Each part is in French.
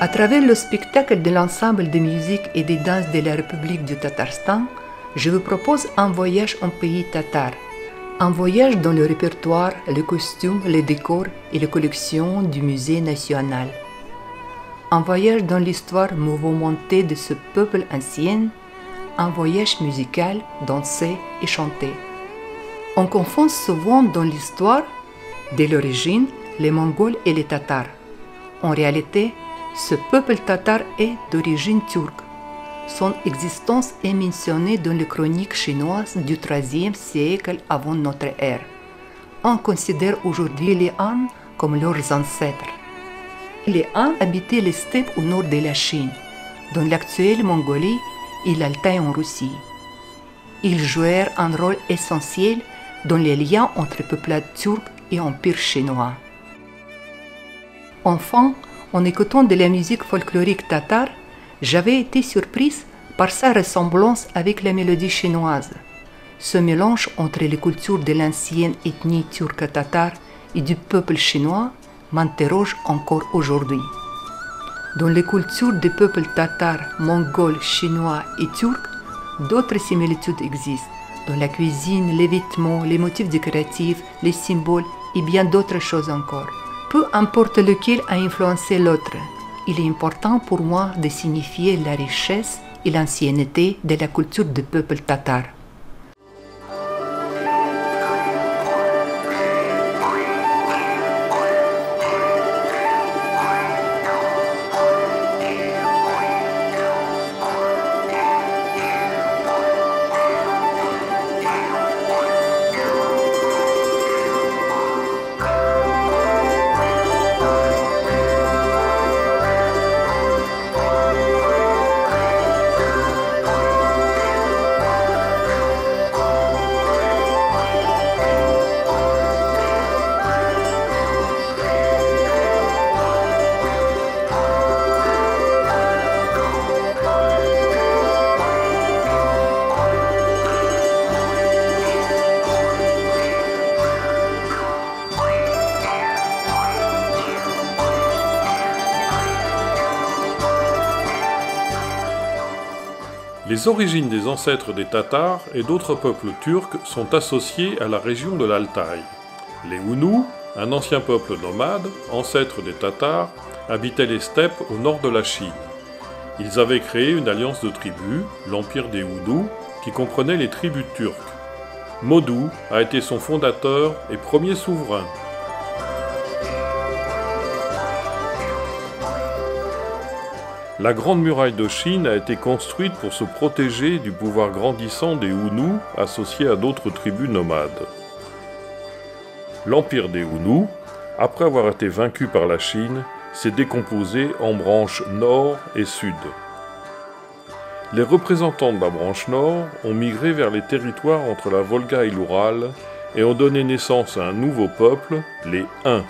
À travers le spectacle de l'ensemble de musique et des danses de la République du Tatarstan, je vous propose un voyage en pays tatar. Un voyage dans le répertoire, les costumes, les décors et les collections du musée national. Un voyage dans l'histoire mouvementée de ce peuple ancien, un voyage musical, dansé et chanté. On confond souvent dans l'histoire, dès l'origine, les Mongols et les Tatars. En réalité, ce peuple tatar est d'origine turque. Son existence est mentionnée dans les chroniques chinoises du XIIIe siècle avant notre ère. On considère aujourd'hui les Han comme leurs ancêtres. Les Han habitaient les steppes au nord de la Chine, dans l'actuelle Mongolie et l'Altaï en Russie. Ils jouèrent un rôle essentiel dans les liens entre peuplades turcs et empire chinois. Enfant, en écoutant de la musique folklorique tatare, j'avais été surprise par sa ressemblance avec la mélodie chinoise. Ce mélange entre les cultures de l'ancienne ethnie turque tatare et du peuple chinois m'interroge encore aujourd'hui. Dans les cultures des peuples tatars, mongols, chinois et turcs, d'autres similitudes existent. Dans la cuisine, les vêtements, les motifs décoratifs, les symboles et bien d'autres choses encore. Peu importe lequel a influencé l'autre, il est important pour moi de signifier la richesse et l'ancienneté de la culture du peuple tatar. Les origines des ancêtres des Tatars et d'autres peuples turcs sont associées à la région de l'Altaï. Les Hunnus, un ancien peuple nomade, ancêtre des Tatars, habitaient les steppes au nord de la Chine. Ils avaient créé une alliance de tribus, l'empire des Hunnus, qui comprenait les tribus turques. Modou a été son fondateur et premier souverain. La Grande Muraille de Chine a été construite pour se protéger du pouvoir grandissant des Hunnus associés à d'autres tribus nomades. L'empire des Hunnus, après avoir été vaincu par la Chine, s'est décomposé en branches nord et sud. Les représentants de la branche nord ont migré vers les territoires entre la Volga et l'Oural et ont donné naissance à un nouveau peuple, les Huns.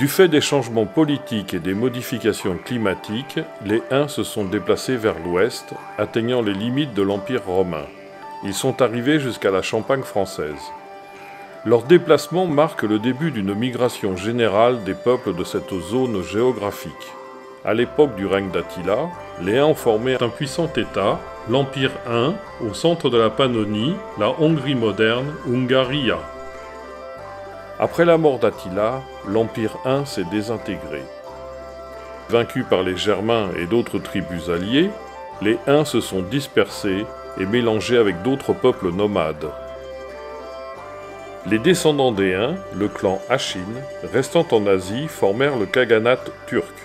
Du fait des changements politiques et des modifications climatiques, les Huns se sont déplacés vers l'ouest, atteignant les limites de l'Empire romain. Ils sont arrivés jusqu'à la Champagne française. Leur déplacement marque le début d'une migration générale des peuples de cette zone géographique. À l'époque du règne d'Attila, les Huns ont formé un puissant État, l'Empire Hun, au centre de la Pannonie, la Hongrie moderne, Hungaria. Après la mort d'Attila, l'Empire Hun s'est désintégré. Vaincus par les Germains et d'autres tribus alliées, les Huns se sont dispersés et mélangés avec d'autres peuples nomades. Les descendants des Huns, le clan Achine, restant en Asie, formèrent le khaganat turc.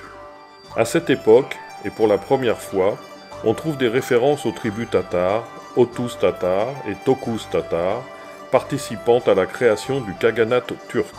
À cette époque, et pour la première fois, on trouve des références aux tribus tatares, Oghuz tatars et Tokuz tatars, participant à la création du khaganat turc.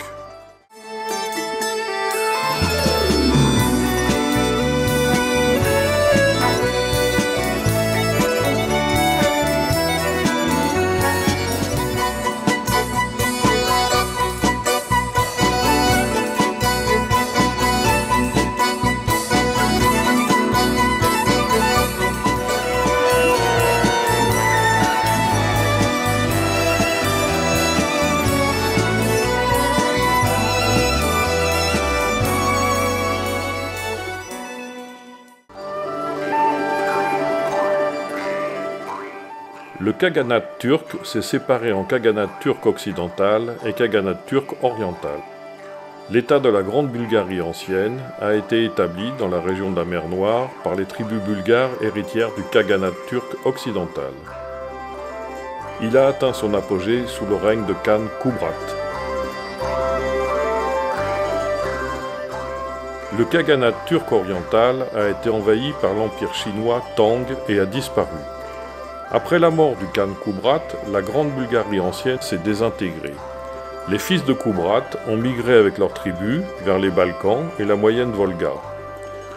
Le khaganat turc s'est séparé en khaganat turc occidental et khaganat turc oriental. L'État de la Grande Bulgarie ancienne a été établi dans la région de la mer Noire par les tribus bulgares héritières du khaganat turc occidental. Il a atteint son apogée sous le règne de Khan Kubrat. Le khaganat turc oriental a été envahi par l'empire chinois Tang et a disparu. Après la mort du Khan Kubrat, la Grande Bulgarie ancienne s'est désintégrée. Les fils de Kubrat ont migré avec leurs tribus vers les Balkans et la moyenne Volga.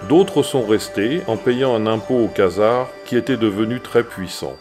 D'autres sont restés en payant un impôt aux Khazars qui était devenu très puissant.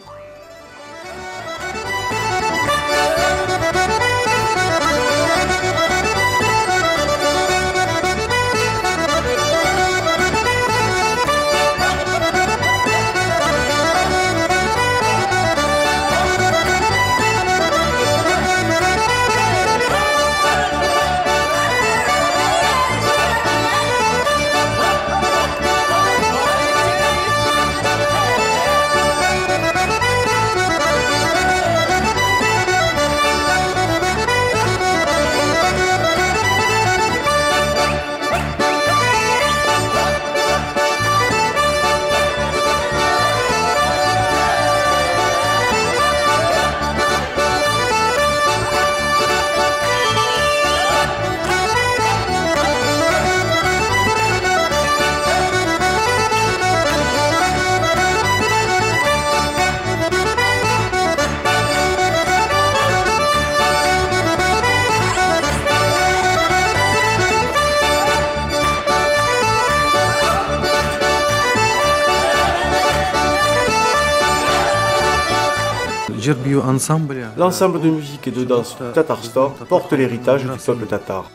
L'ensemble de musique et de danse du Tatarstan porte l'héritage du peuple tatar.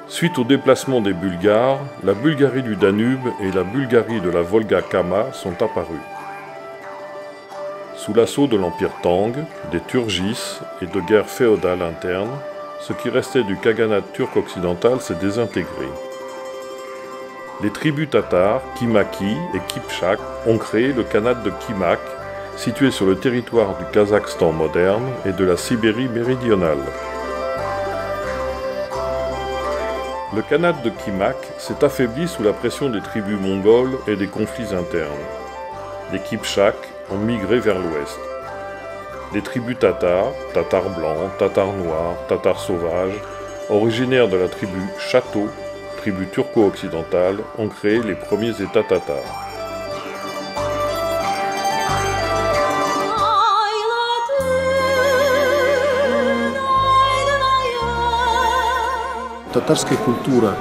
Suite au déplacement des Bulgares, la Bulgarie du Danube et la Bulgarie de la Volga-Kama sont apparues. Sous l'assaut de l'Empire Tang, des Turgis et de guerres féodales internes, ce qui restait du khaganat turc occidental s'est désintégré. Les tribus tatares, Kimaki et Kipchak, ont créé le khanat de Kimak, situé sur le territoire du Kazakhstan moderne et de la Sibérie méridionale. Le khanat de Kimak s'est affaibli sous la pression des tribus mongoles et des conflits internes. Les Kipchaks ont migré vers l'ouest. Les tribus tatars, tatars blancs, tatars noirs, tatars sauvages, originaires de la tribu Château, tribu turco-occidentale, ont créé les premiers États tatars. Татарская культура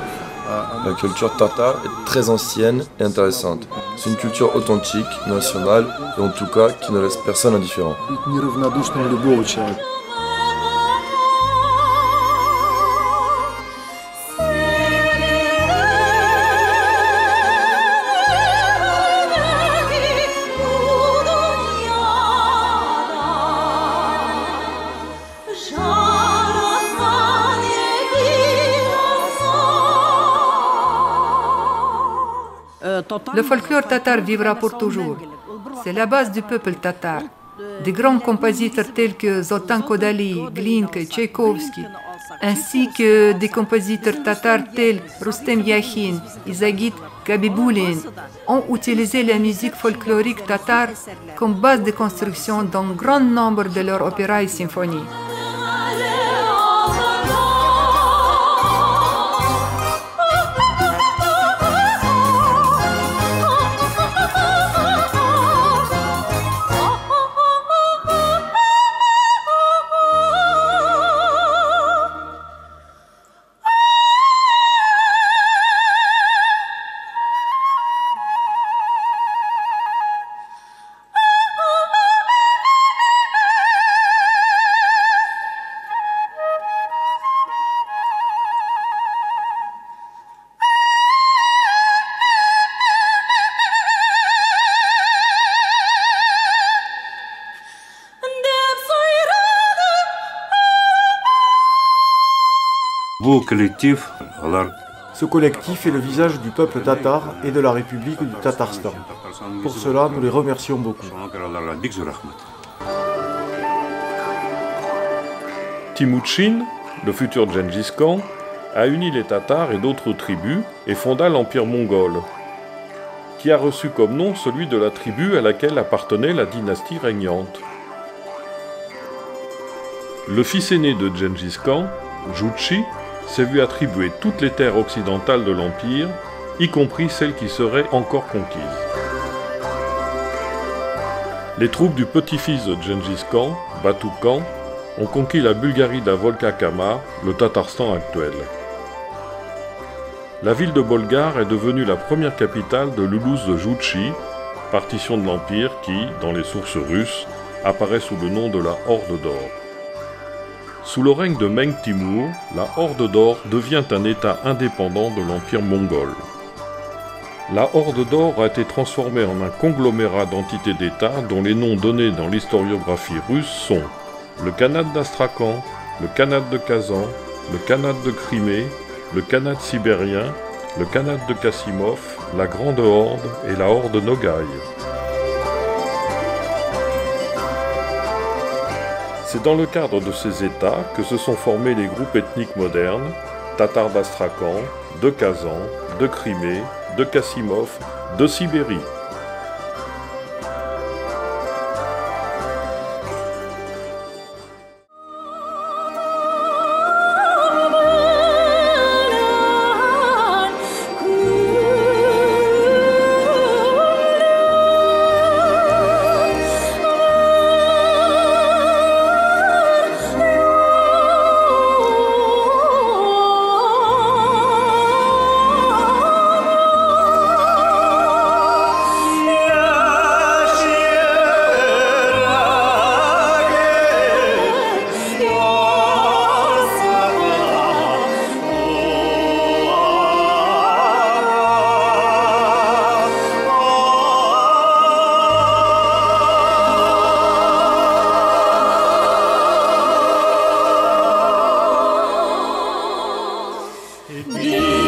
La culture tatare est très ancienne et intéressante. C'est une culture authentique, nationale et en tout cas qui ne laisse personne indifférent. Le folklore tatar vivra pour toujours. C'est la base du peuple tatar. Des grands compositeurs tels que Zoltan Kodaly, Glinka, Tchaïkovski, ainsi que des compositeurs tatars tels Rustem Yakhin, Izagit Gabiboulin, ont utilisé la musique folklorique tatare comme base de construction d'un grand nombre de leurs opéras et symphonies. Ce collectif est le visage du peuple tatar et de la République du Tatarstan. Pour cela, nous les remercions beaucoup. Timuchin, le futur Gengis Khan, a uni les Tatars et d'autres tribus et fonda l'empire mongol, qui a reçu comme nom celui de la tribu à laquelle appartenait la dynastie régnante. Le fils aîné de Gengis Khan, Juche, s'est vu attribuer toutes les terres occidentales de l'Empire, y compris celles qui seraient encore conquises. Les troupes du petit-fils de Gengis Khan, Batu Khan, ont conquis la Bulgarie d'Avolka-Kama, le Tatarstan actuel. La ville de Bolgar est devenue la première capitale de l'Ulus de Juche, partition de l'Empire qui, dans les sources russes, apparaît sous le nom de la Horde d'Or. Sous le règne de Meng Timur, la Horde d'Or devient un État indépendant de l'Empire mongol. La Horde d'Or a été transformée en un conglomérat d'entités d'États dont les noms donnés dans l'historiographie russe sont le Khanat d'Astrakhan, le Khanat de Kazan, le Khanat de Crimée, le Khanat sibérien, le Khanat de Kassimov, la Grande Horde et la Horde Nogaï. C'est dans le cadre de ces États que se sont formés les groupes ethniques modernes, Tatars d'Astrakhan, de Kazan, de Crimée, de Kassimov, de Sibérie. Yeah.